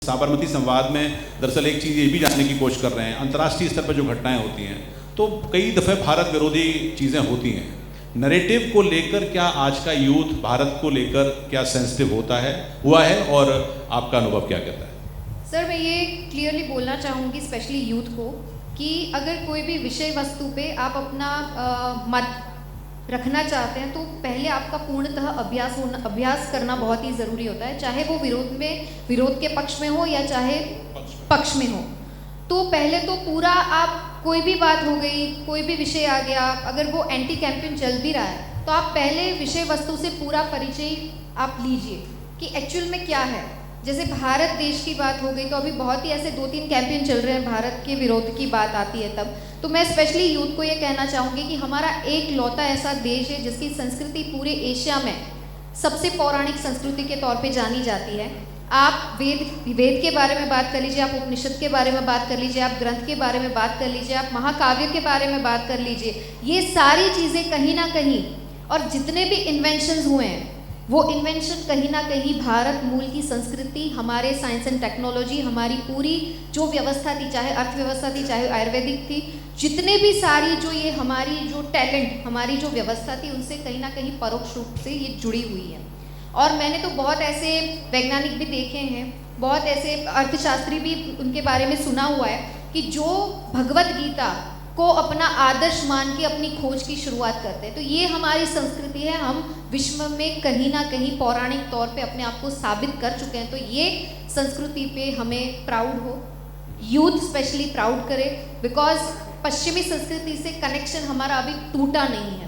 साबरमती संवाद में दरअसल एक चीज़ ये भी जानने की कोशिश कर रहे हैं, अंतर्राष्ट्रीय स्तर पर जो घटनाएं होती हैं तो कई दफ़े भारत विरोधी चीज़ें होती हैं। नैरेटिव को लेकर क्या आज का यूथ भारत को लेकर क्या सेंसिटिव हुआ है और आपका अनुभव क्या कहता है? सर, मैं ये क्लियरली बोलना चाहूँगी स्पेशली यूथ को कि अगर कोई भी विषय वस्तु पे आप अपना मत रखना चाहते हैं तो पहले आपका पूर्णतः अभ्यास करना बहुत ही ज़रूरी होता है, चाहे वो विरोध के पक्ष में हो या चाहे पक्ष में हो। तो पहले तो पूरा आप कोई भी बात हो गई, कोई भी विषय आ गया, अगर वो एंटी कैंपेन चल भी रहा है तो आप पहले विषय वस्तु से पूरा परिचय आप लीजिए कि एक्चुअल में क्या है। जैसे भारत देश की बात हो गई तो अभी बहुत ही ऐसे 2-3 कैंपेन चल रहे हैं, भारत के विरोध की बात आती है तब। तो मैं स्पेशली यूथ को ये कहना चाहूँगी कि हमारा एक लौता ऐसा देश है जिसकी संस्कृति पूरे एशिया में सबसे पौराणिक संस्कृति के तौर पे जानी जाती है। आप वेद के बारे में बात कर लीजिए, आप उपनिषद के बारे में बात कर लीजिए, आप ग्रंथ के बारे में बात कर लीजिए, आप महाकाव्य के बारे में बात कर लीजिए, ये सारी चीज़ें कहीं ना कहीं, और जितने भी इन्वेंशंस हुए हैं वो इन्वेंशन कहीं ना कहीं भारत मूल की संस्कृति, हमारे साइंस एंड टेक्नोलॉजी, हमारी पूरी जो व्यवस्था थी, चाहे अर्थव्यवस्था थी, चाहे आयुर्वेदिक थी, जितने भी सारी जो ये हमारी जो टैलेंट, हमारी जो व्यवस्था थी, उनसे कहीं ना कहीं परोक्ष रूप से ये जुड़ी हुई है। और मैंने तो बहुत ऐसे वैज्ञानिक भी देखे हैं, बहुत ऐसे अर्थशास्त्री भी उनके बारे में सुना हुआ है कि जो भगवत गीता को अपना आदर्श मान के अपनी खोज की शुरुआत करते हैं। तो ये हमारी संस्कृति है, हम विश्व में कहीं ना कहीं पौराणिक तौर पे अपने आप को साबित कर चुके हैं। तो ये संस्कृति पे हमें प्राउड हो, यूथ स्पेशली प्राउड करे, बिकॉज पश्चिमी संस्कृति से कनेक्शन हमारा अभी टूटा नहीं है,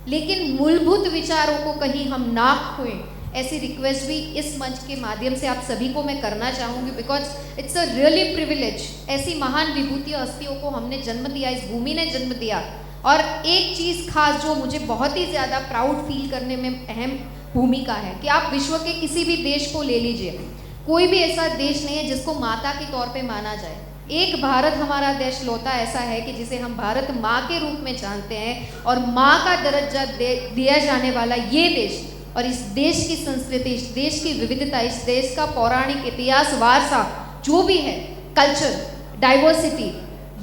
लेकिन मूलभूत विचारों को कहीं हम ना खोएं, ऐसी रिक्वेस्ट भी इस मंच के माध्यम से आप सभी को मैं करना चाहूँगी। Because it's a really privilege, ऐसी महान विभूति हस्तियों को हमने जन्म दिया, इस भूमि ने जन्म दिया। और एक चीज़ खास जो मुझे बहुत ही ज़्यादा प्राउड फील करने में अहम भूमिका है कि आप विश्व के किसी भी देश को ले लीजिए, कोई भी ऐसा देश नहीं है जिसको माता के तौर पे माना जाए। एक भारत हमारा देश लौता ऐसा है कि जिसे हम भारत माँ के रूप में जानते हैं, और माँ का दर्जा दिया जाने वाला ये देश, और इस देश की संस्कृति, इस देश की विविधता, इस देश का पौराणिक इतिहास, वारसा जो भी है, कल्चर, डाइवर्सिटी,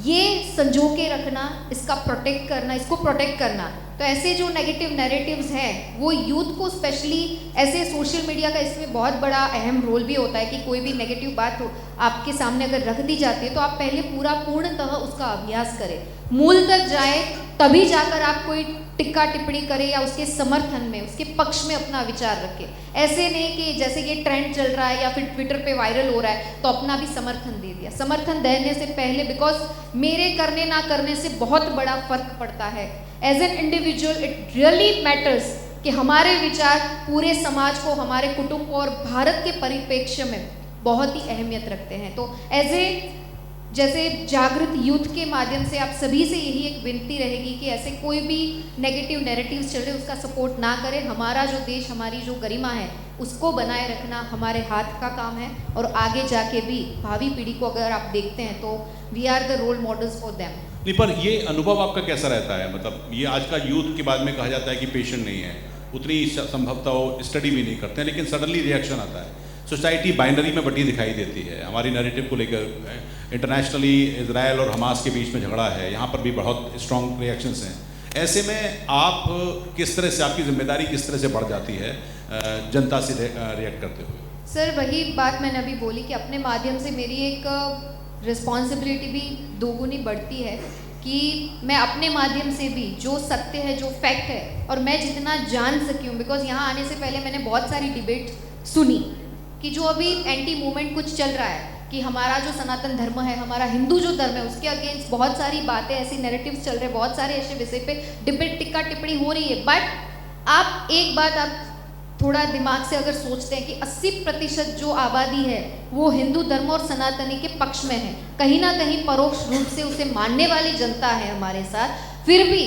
ये संजो के रखना, इसका प्रोटेक्ट करना, इसको प्रोटेक्ट करना। तो ऐसे जो नेगेटिव नैरेटिव्स हैं वो यूथ को स्पेशली, ऐसे सोशल मीडिया का इसमें बहुत बड़ा अहम रोल भी होता है कि कोई भी नेगेटिव बात हो आपके सामने अगर रख दी जाती है तो आप पहले पूर्णतः उसका अभ्यास करें, मूल तक जाए, तभी जाकर आप कोई टिक्का टिप्पणी करें या उसके समर्थन में, उसके पक्ष में अपना विचार रखें। ऐसे नहीं कि जैसे ये ट्रेंड चल रहा है या फिर ट्विटर पे वायरल हो रहा है तो अपना भी समर्थन दे दिया। समर्थन देने से पहले, बिकॉज मेरे करने ना करने से बहुत बड़ा फर्क पड़ता है। As an individual it really matters कि हमारे विचार पूरे समाज को, हमारे कुटुंब को और भारत के परिप्रेक्ष्य में बहुत ही अहमियत रखते हैं। तो एज ए जैसे जागृत यूथ के माध्यम से आप सभी से यही एक विनती रहेगी कि ऐसे कोई भी नेगेटिव नैरेटिव्स चल रहे उसका सपोर्ट ना करें। हमारा जो देश, हमारी जो गरिमा है, उसको बनाए रखना हमारे हाथ का काम है, और आगे जाके भी भावी पीढ़ी को अगर आप देखते हैं तो we are the role models for them. नहीं, पर ये अनुभव आपका कैसा रहता है? मतलब ये आज का यूथ के बाद में कहा जाता है कि पेशेंट नहीं है, उतनी संभवतः वो स्टडी भी नहीं करते हैं, लेकिन सडनली रिएक्शन आता है। सोसाइटी बाइनरी में बटी दिखाई देती है हमारी नैरेटिव को लेकर। इंटरनेशनली इजराइल और हमास के बीच में झगड़ा है, यहाँ पर भी बहुत स्ट्रॉन्ग रिएक्शंस हैं। ऐसे में आप किस तरह से, आपकी जिम्मेदारी किस तरह से बढ़ जाती है जनता से रिएक्ट करते हुए? सर, वही बात मैंने अभी बोली कि अपने माध्यम से मेरी एक रिस्पॉन्सिबिलिटी भी दोगुनी बढ़ती है कि मैं अपने माध्यम से भी जो सत्य है, जो फैक्ट है, और मैं जितना जान सकी हूँ, बिकॉज यहाँ आने से पहले मैंने बहुत सारी डिबेट सुनी कि जो अभी एंटी मूवमेंट कुछ चल रहा है कि हमारा जो सनातन धर्म है, हमारा हिंदू जो धर्म है, उसके अगेंस्ट बहुत सारी बातें, ऐसी नैरेटिव्स चल रहे हैं, बहुत सारे ऐसे विषय पे डिबेट, टिक्का टिप्पणी हो रही है। बट आप एक बात आप थोड़ा दिमाग से अगर सोचते हैं कि 80% जो आबादी है वो हिंदू धर्म और सनातनी के पक्ष में है, कहीं ना कहीं परोक्ष रूप से उसे मानने वाली जनता है हमारे साथ, फिर भी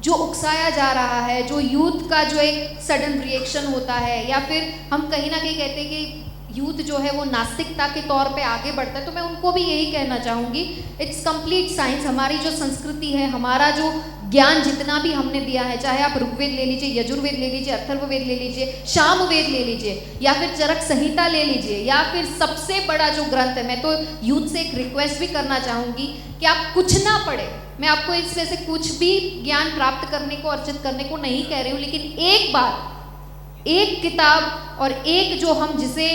जो उकसाया जा रहा है, जो यूथ का जो एक सडन रिएक्शन होता है, या फिर हम कहीं ना कहीं कहते हैं कि यूथ जो है वो नास्तिकता के तौर पे आगे बढ़ता है, तो मैं उनको भी यही कहना चाहूँगी, इट्स कंप्लीट साइंस। हमारी जो संस्कृति है, हमारा जो ज्ञान जितना भी हमने दिया है, चाहे आप ऋग्वेद ले लीजिए, यजुर्वेद ले लीजिए, अथर्ववेद ले लीजिए, सामवेद ले लीजिए, या फिर चरक संहिता ले लीजिए, या फिर सबसे बड़ा जो ग्रंथ है, मैं तो यूथ से एक रिक्वेस्ट भी करना चाहूँगी कि आप कुछ ना पढ़े। मैं आपको इसमें से कुछ भी ज्ञान प्राप्त करने को, अर्जित करने को नहीं कह रही हूँ, लेकिन एक बार एक किताब और एक जो हम जिसे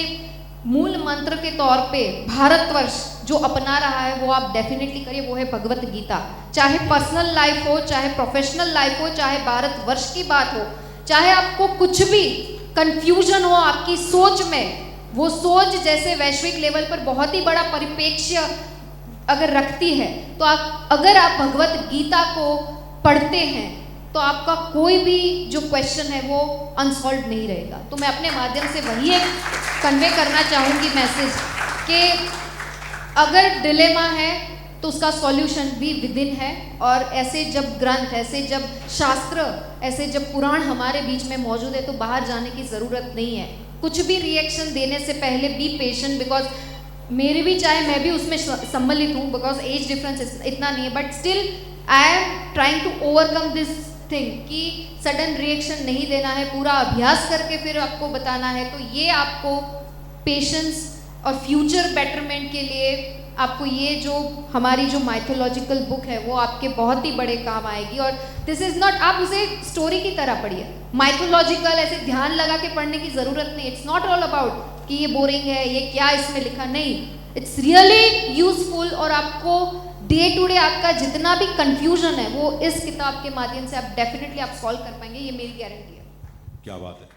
मूल मंत्र के तौर पे भारतवर्ष जो अपना रहा है वो आप डेफिनेटली करिए, वो है भगवत गीता। चाहे पर्सनल लाइफ हो, चाहे प्रोफेशनल लाइफ हो, चाहे भारतवर्ष की बात हो, चाहे आपको कुछ भी कंफ्यूजन हो आपकी सोच में, वो सोच जैसे वैश्विक लेवल पर बहुत ही बड़ा परिप्रेक्ष्य अगर रखती है, तो अगर आप भगवत गीता को पढ़ते हैं तो आपका कोई भी जो क्वेश्चन है वो अनसॉल्व नहीं रहेगा। तो मैं अपने माध्यम से वही एक कन्वे करना चाहूँगी मैसेज कि अगर डिलेमा है तो उसका सॉल्यूशन भी विदिन है। और ऐसे जब ग्रंथ, ऐसे जब शास्त्र, ऐसे जब पुराण हमारे बीच में मौजूद है तो बाहर जाने की ज़रूरत नहीं है। कुछ भी रिएक्शन देने से पहले बी पेशेंट, बिकॉज मेरे भी, चाहे मैं भी उसमें सम्मिलित हूँ, बिकॉज एज डिफरेंस इतना नहीं है, but still I am trying to overcome this thing कि सडन रिएक्शन नहीं देना है, पूरा अभ्यास करके फिर आपको बताना है। तो ये आपको पेशेंस और फ्यूचर बेटरमेंट के लिए आपको ये जो हमारी जो माइथोलॉजिकल बुक है वो आपके बहुत ही बड़े काम आएगी। और दिस इज़ नॉट, आप उसे स्टोरी की तरह पढ़िए, माइथोलॉजिकल ऐसे ध्यान लगा के पढ़ने की ज़रूरत नहीं। इट्स नॉट ऑल अबाउट कि ये बोरिंग है, ये क्या इसमें लिखा, नहीं, इट्स रियली यूजफुल। और आपको डे टू डे आपका जितना भी कंफ्यूजन है वो इस किताब के माध्यम से आप डेफिनेटली आप सॉल्व कर पाएंगे, ये मेरी गारंटी है। क्या बात है।